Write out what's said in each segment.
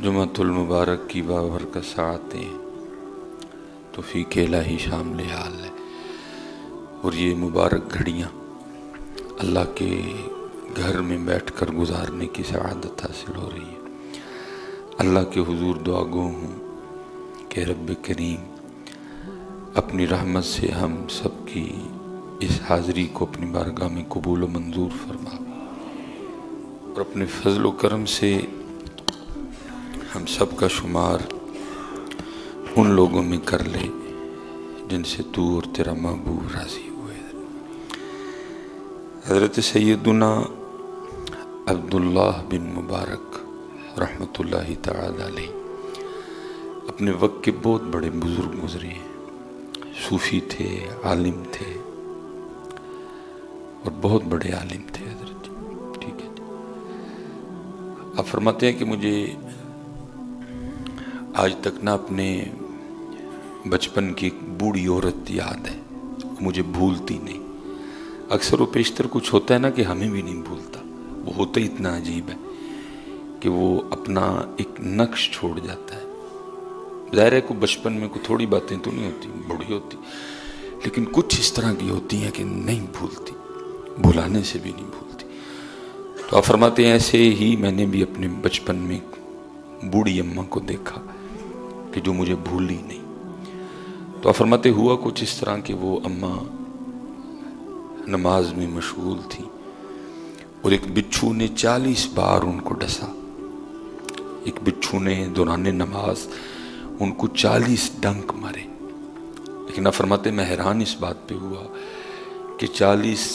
جمعۃ المبارک کی بابرکت ساعتیں توفیق الہی شامل حال ہے، اور یہ مبارک گھڑیاں اللہ کے گھر میں بیٹھ کر گزارنے کی سعادت حاصل ہو رہی ہے۔ اللہ کے حضور دعا گو ہوں کہ رب کریم اپنی رحمت سے ہم سب کی اس حاضری کو اپنی بارگاہ میں قبول و منظور فرما، اور اپنے فضل و کرم سے ہم سب کا شمار ان لوگوں میں کر لے جن سے تو اور تیرا محبوب راضی ہوئے۔ حضرت سیدنا عبداللہ بن مبارک رحمۃ اللہ تعالی علیہ اپنے وقت کے بہت بڑے بزرگ گزرے ہیں، صوفی تھے، عالم تھے، اور بہت بڑے عالم تھے حضرت جی، ٹھیک ہے جی۔ آپ فرماتے ہیں کہ مجھے آج تک نہ اپنے بچپن کی ایک بوڑھی عورت یاد ہے، مجھے بھولتی نہیں۔ اکثر و بیشتر کچھ ہوتا ہے نا کہ ہمیں بھی نہیں بھولتا، وہ ہوتا ہی اتنا عجیب ہے کہ وہ اپنا ایک نقش چھوڑ جاتا ہے۔ ظاہر ہے کہ بچپن میں کوئی تھوڑی باتیں تو نہیں ہوتی، بڑی ہوتی، لیکن کچھ اس طرح کی ہوتی ہیں کہ نہیں بھولتی، بھلانے سے بھی نہیں بھولتی۔ تو آپ فرماتے ہیں ایسے ہی میں نے بھی اپنے بچپن میں بوڑھی اماں کو دیکھا کہ جو مجھے بھولی نہیں۔ تو آپ فرماتے ہوا کچھ اس طرح کہ وہ اماں نماز میں مشغول تھی، اور ایک بچھو نے 40 بار ان کو ڈسا۔ ایک بچھو نے دوران نماز ان کو 40 ڈنک مارے، لیکن آپ فرماتے میں حیران اس بات پہ ہوا کہ 40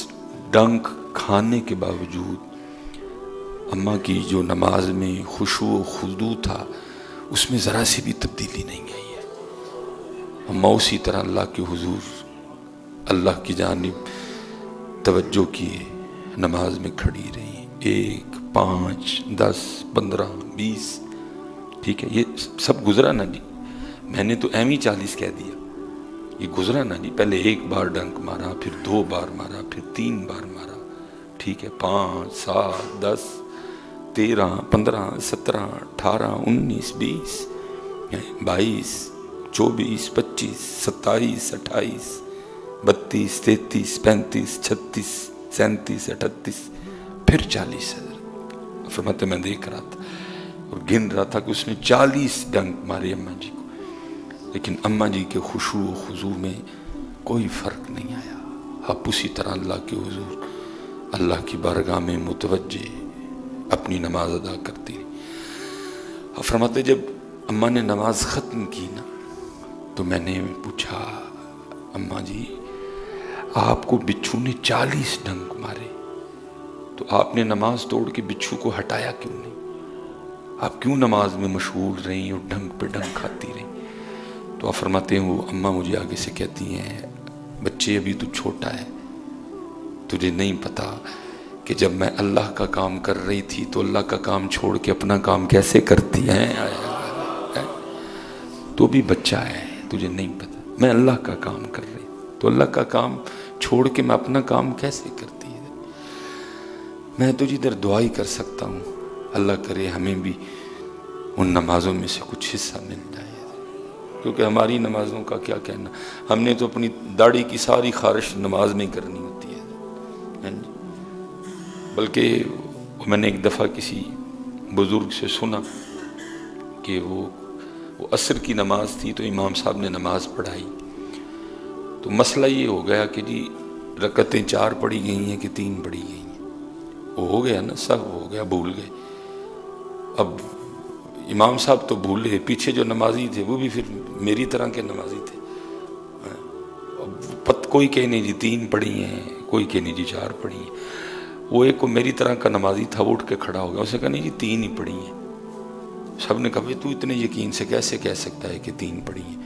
ڈنک کھانے کے باوجود اماں کی جو نماز میں خشوع و خضوع تھا اس میں ذرا سی بھی تبدیلی نہیں آئی ہے۔ اماں اسی طرح اللہ کے حضور، اللہ کی جانب توجہ کیے نماز میں کھڑی رہی، 1 5 10 15 20، ٹھیک ہے، یہ سب گزرا نا جی، میں نے تو ایم ہی 40 کہہ دیا، یہ گزرا نا جی۔ پہلے 1 بار ڈنک مارا، پھر 2 بار مارا، پھر 3 بار مارا، ٹھیک ہے، 5 7 10 13 15 17 18 19 20 22 24 25 27 28 32 33 35 36 37 38، پھر 40۔ حضرت فرماتے میں دیکھ رہا تھا اور گن رہا تھا کہ اس نے 40 ڈنک مارے اماں جی کو، لیکن اماں جی کے خشوع و خضوع میں کوئی فرق نہیں آیا۔ آپ اسی طرح اللہ کے حضور، اللہ کی بارگاہ میں متوجہ اپنی نماز ادا کرتی رہی۔ آپ فرماتے جب اماں نے نماز ختم کی نا تو میں نے پوچھا اماں جی آپ کو بچھو نے 40 ڈنک مارے، تو آپ نے نماز توڑ کے بچھو کو ہٹایا کیوں نہیں؟ آپ کیوں نماز میں مشغول رہیں اور ڈنک پہ ڈنک کھاتی رہیں؟ تو آپ فرماتے ہیں وہ اماں مجھے آگے سے کہتی ہیں بچے ابھی تو چھوٹا ہے، تجھے نہیں پتا کہ جب میں اللہ کا کام کر رہی تھی تو اللہ کا کام چھوڑ کے اپنا کام کیسے کرتی ہیں، تو بھی بچہ ہے، تجھے نہیں پتا، میں اللہ کا کام کر رہی تو اللہ کا کام چھوڑ کے میں اپنا کام کیسے کرتی ہے۔ میں تو جدھر دعا ہی کر سکتا ہوں، اللہ کرے ہمیں بھی ان نمازوں میں سے کچھ حصہ مل جائے، کیونکہ ہماری نمازوں کا کیا کہنا، ہم نے تو اپنی داڑھی کی ساری خارش نماز میں کرنی ہوتی ہے۔ بلکہ میں نے ایک دفعہ کسی بزرگ سے سنا کہ وہ عصر کی نماز تھی تو امام صاحب نے نماز پڑھائی، تو مسئلہ یہ ہو گیا کہ جی رکعتیں 4 پڑھی گئی ہیں کہ 3 پڑھی گئی ہیں، وہ ہو گیا نا، سب ہو گیا، بھول گئے۔ اب امام صاحب تو بھولے، پیچھے جو نمازی تھے وہ بھی پھر میری طرح کے نمازی تھے، کوئی کہے نہیں جی 3 پڑھی ہیں، کوئی کہے نہیں جی 4 پڑھی ہیں۔ وہ ایک کو میری طرح کا نمازی تھا، وہ اٹھ کے کھڑا ہو گیا، اسے کہا نہیں جی 3 ہی پڑھی ہیں۔ سب نے کہا تو اتنے یقین سے کیسے کہہ سکتا ہے کہ 3 پڑھی ہیں؟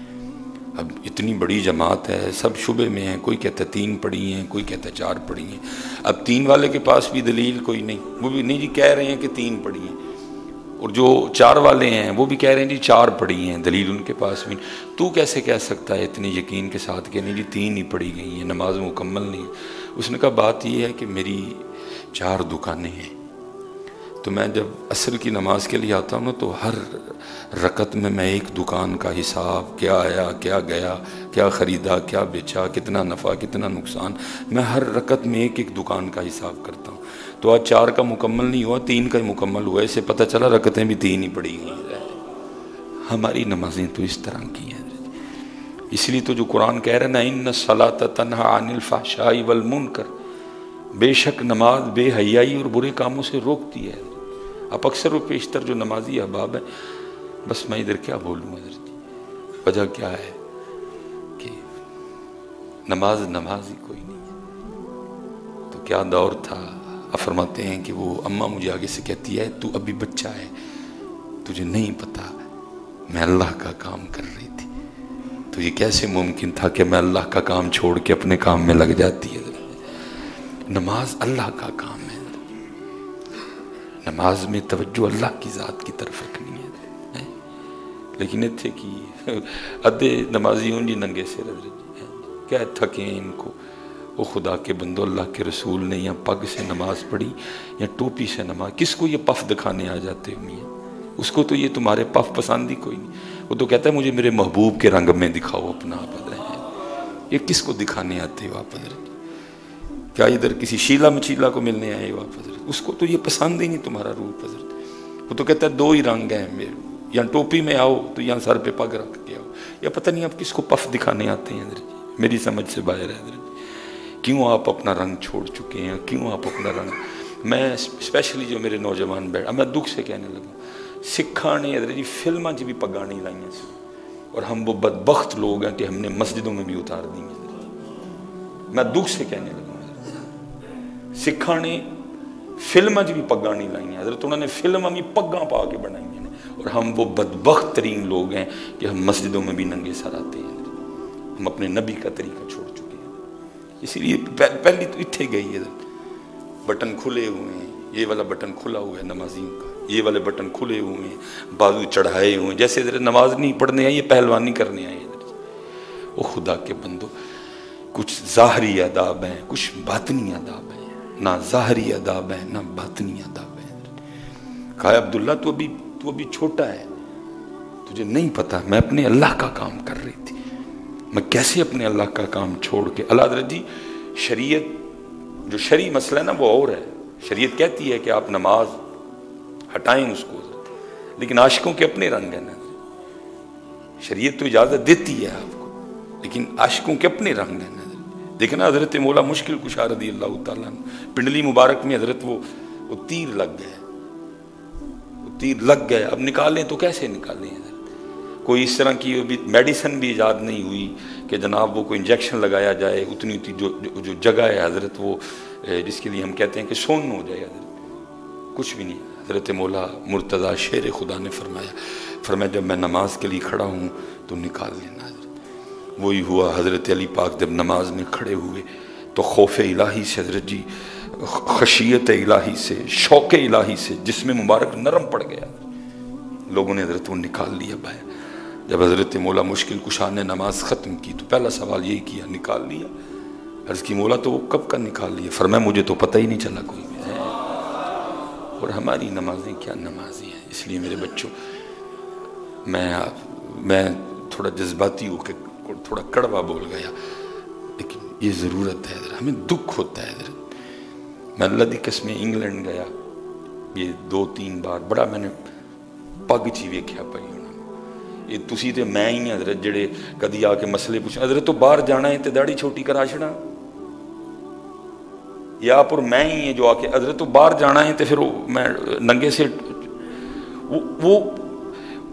اب اتنی بڑی جماعت ہے، سب شبے میں ہیں، کوئی کہتا ہے 3 پڑھی ہیں، کوئی کہتا ہے 4 پڑھی ہیں۔ اب 3 والے کے پاس بھی دلیل کوئی نہیں، وہ بھی نہیں جی کہہ رہے ہیں کہ 3 پڑھی ہیں، اور جو 4 والے ہیں وہ بھی کہہ رہے ہیں جی 4 پڑھی ہیں، دلیل ان کے پاس بھی نہیں۔ تو کیسے کہہ سکتا ہے اتنے یقین کے ساتھ کہ نہیں جی 3 ہی پڑھی گئی ہیں، نماز مکمل نہیں؟ اس نے کہا بات یہ ہے کہ میری 4 دکانیں ہیں، تو میں جب عصر کی نماز کے لیے آتا ہوں نا تو ہر رکعت میں ایک دکان کا حساب، کیا آیا کیا گیا، کیا خریدا کیا بیچا، کتنا نفع کتنا نقصان، میں ہر رکعت میں ایک ایک دکان کا حساب کرتا ہوں. تو آج 4 کا مکمل نہیں ہوا، 3 کا ہی مکمل ہوا. اسے پتہ چلا رکعتیں بھی 3 ہی پڑی ہوئی ہیں. ہماری نمازیں تو اس طرح کی ہیں. اس لیے تو جو قرآن کہہ رہے نا ان الصلاۃ تنہی عن الفحشاء والمنکر، بے شک نماز بے حیائی اور برے کاموں سے روکتی ہے. اب اکثر و پیشتر جو نمازی احباب ہیں، بس میں ادھر کیا بولوں حضرت جی، وجہ کیا ہے کہ نماز ہی کوئی نہیں ہے. تو کیا دور تھا. اب فرماتے ہیں کہ وہ اماں مجھے آگے سے کہتی ہے تو ابھی بچہ ہے، تجھے نہیں پتا میں اللہ کا کام کر رہی تھی. تو یہ کیسے ممکن تھا کہ میں اللہ کا کام چھوڑ کے اپنے کام میں لگ جاتی ہے. نماز اللہ کا کام ہے. نماز میں توجہ اللہ کی ذات کی طرف رکھنی ہے. لیکن اتھے کی ادھے نمازی ہوں جی ننگے سے کیا تھکیں ان کو. وہ خدا کے بندو، اللہ کے رسول نے یا پگ سے نماز پڑھی یا ٹوپی سے نماز. کس کو یہ پف دکھانے آ جاتے ہوئے ہیں؟ اس کو تو یہ تمہارے پف پسند ہی کوئی نہیں. وہ تو کہتا ہے مجھے میرے محبوب کے رنگ میں دکھاؤ اپنا آپ. یہ کس کو دکھانے آتے ہو آپ حضرت؟ کیا ادھر کسی شیلا مچیلا کو ملنے آئے ہو آپ حضرت؟ اس کو تو یہ پسند ہی نہیں تمہارا روپ حضرت. وہ تو کہتا ہے 2 ہی رنگ ہیں میرے، یا ٹوپی میں آؤ تو یا سر پہ پگ رکھ کے آؤ. یا پتہ نہیں آپ کس کو پف دکھانے آتے ہیں حضرت. میری سمجھ سے باہر ہے حضرت. کیوں آپ اپنا رنگ چھوڑ چکے ہیں؟ کیوں آپ اپنا رنگ؟ میں اسپیشلی جو میرے نوجوان بیٹھ، میں دکھ سے کہنے لگا، سکھاں نے حضرت جی فلماں بھی پگاں نہیں لائیں سی، اور ہم وہ بدبخت لوگ ہیں کہ ہم نے مسجدوں میں بھی اتار دی. میں دکھ سے کہنے لگا سکھاں نے فلماں بھی پگاں نہیں لائیں حضرت. انہوں نے فلماں بھی پگاں پا کے بنائی ہیں، اور ہم وہ بدبخت ترین لوگ ہیں کہ ہم مسجدوں میں بھی ننگے سر آتے ہیں. ہم اپنے نبی کا طریقہ چھوڑ چکے ہیں. اسی لیے پہلی تو اتھے گئی ہے، بٹن کھلے ہوئے ہیں. یہ والا بٹن کھلا ہوا ہے نمازیوں کا، یہ والے بٹن کھلے ہوئے ہیں، بازو چڑھائے ہوئے ہیں، جیسے ادھر نماز نہیں پڑھنے آئے، یہ پہلوانی کرنے آئے ادھر. وہ خدا کے بندو، کچھ ظاہری آداب ہیں، کچھ باطنی آداب ہیں. نہ ظاہری آداب ہیں نہ باطنی آداب ہیں. کہا عبداللہ تو ابھی چھوٹا ہے، تجھے نہیں پتا میں اپنے اللہ کا کام کر رہی تھی. میں کیسے اپنے اللہ کا کام چھوڑ کے. اللہ حضرت جی شریعت جو شرعی مسئلہ ہے نا وہ اور ہے. شریعت کہتی ہے کہ آپ نماز ہٹائیں اس کو، لیکن عاشقوں کے اپنے رنگ ہیں نا. شریعت تو اجازت دیتی ہے آپ کو، لیکن عاشقوں کے اپنے رنگ ہیں نا. دیکھنا حضرت مولا مشکل کشا رضی اللہ تعالیٰ پنڈلی مبارک میں حضرت وہ تیر لگ گئے، وہ تیر لگ گئے. اب نکالیں تو کیسے نکالیں حضرت؟ کوئی اس طرح کی میڈیسن بھی ایجاد نہیں ہوئی کہ جناب وہ کوئی انجیکشن لگایا جائے. اتنی جو جگہ ہے حضرت وہ جس کے لیے ہم کہتے ہیں کہ سون ہو جائے حضرت، کچھ بھی نہیں. حضرت مولا مرتضیٰ شیر خدا نے فرمایا جب میں نماز کے لیے کھڑا ہوں تو نکال لینا حضرت. وہی ہوا. حضرت علی پاک جب نماز میں کھڑے ہوئے تو خوف الہی سے حضرت جی، خشیت الہی سے، شوق الہی سے جسم مبارک نرم پڑ گیا. لوگوں نے حضرت وہ نکال لیا باہر. جب حضرت مولا مشکل کشا نے نماز ختم کی تو پہلا سوال یہی کیا، نکال لیا؟ عرض کی مولا تو وہ کب کا نکال لیا؟ فرمایا مجھے تو پتہ ہی نہیں چلا کوئی بھی. اور ہماری نمازیں کیا نمازیں ہیں. اس لیے میرے بچوں، میں تھوڑا جذباتی ہو کے تھوڑا کڑوا بول گیا، لیکن یہ ضرورت ہے حضرت. ہمیں دکھ ہوتا ہے حضرت. میں اللہ دی قسم انگلینڈ گیا یہ 2-3 بار، بڑا میں نے پگ چی ویکھیا پئی ہونا. یہ تسی تے میں ہی حضرت جڑے کدی آ کے مسئلے پوچھیں حضرت تو باہر جانا ہے تے داڑھی چھوٹی کرا چھڑا، یا پر میں ہی ہیں جو آ کے حضرت تو باہر جانا ہے تے پھر میں ننگے سے. وہ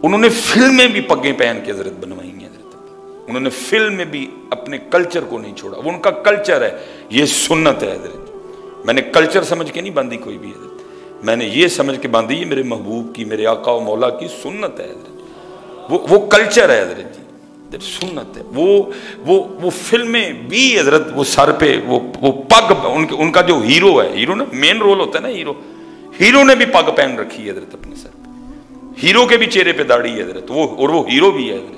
انہوں نے فلمیں بھی پگیں پہن کے حضرت بنوائی ہیں. انہوں نے فلم میں بھی اپنے کلچر کو نہیں چھوڑا. وہ ان کا کلچر ہے، یہ سنت ہے حضرت. میں نے کلچر سمجھ کے نہیں باندھی کوئی بھی حضرت، میں نے یہ سمجھ کے باندھی یہ میرے محبوب کی، میرے آقا و مولا کی سنت ہے حضرت. وہ کلچر ہے حضرت جی، سنت ہے. وہ فلمیں بھی حضرت وہ سر پہ وہ پگ، ان کا جو ہیرو ہے، ہیرو نا مین رول ہوتا ہے نا، ہیرو نے بھی پگ پہن رکھی ہے حضرت اپنے سر پہ. ہیرو کے بھی چہرے پہ داڑھی ہے حضرت، اور وہ ہیرو بھی ہے حضرت.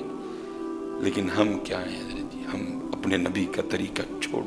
لیکن ہم کیا ہیں حضرت جی، ہم اپنے نبی کا طریقہ چھوڑ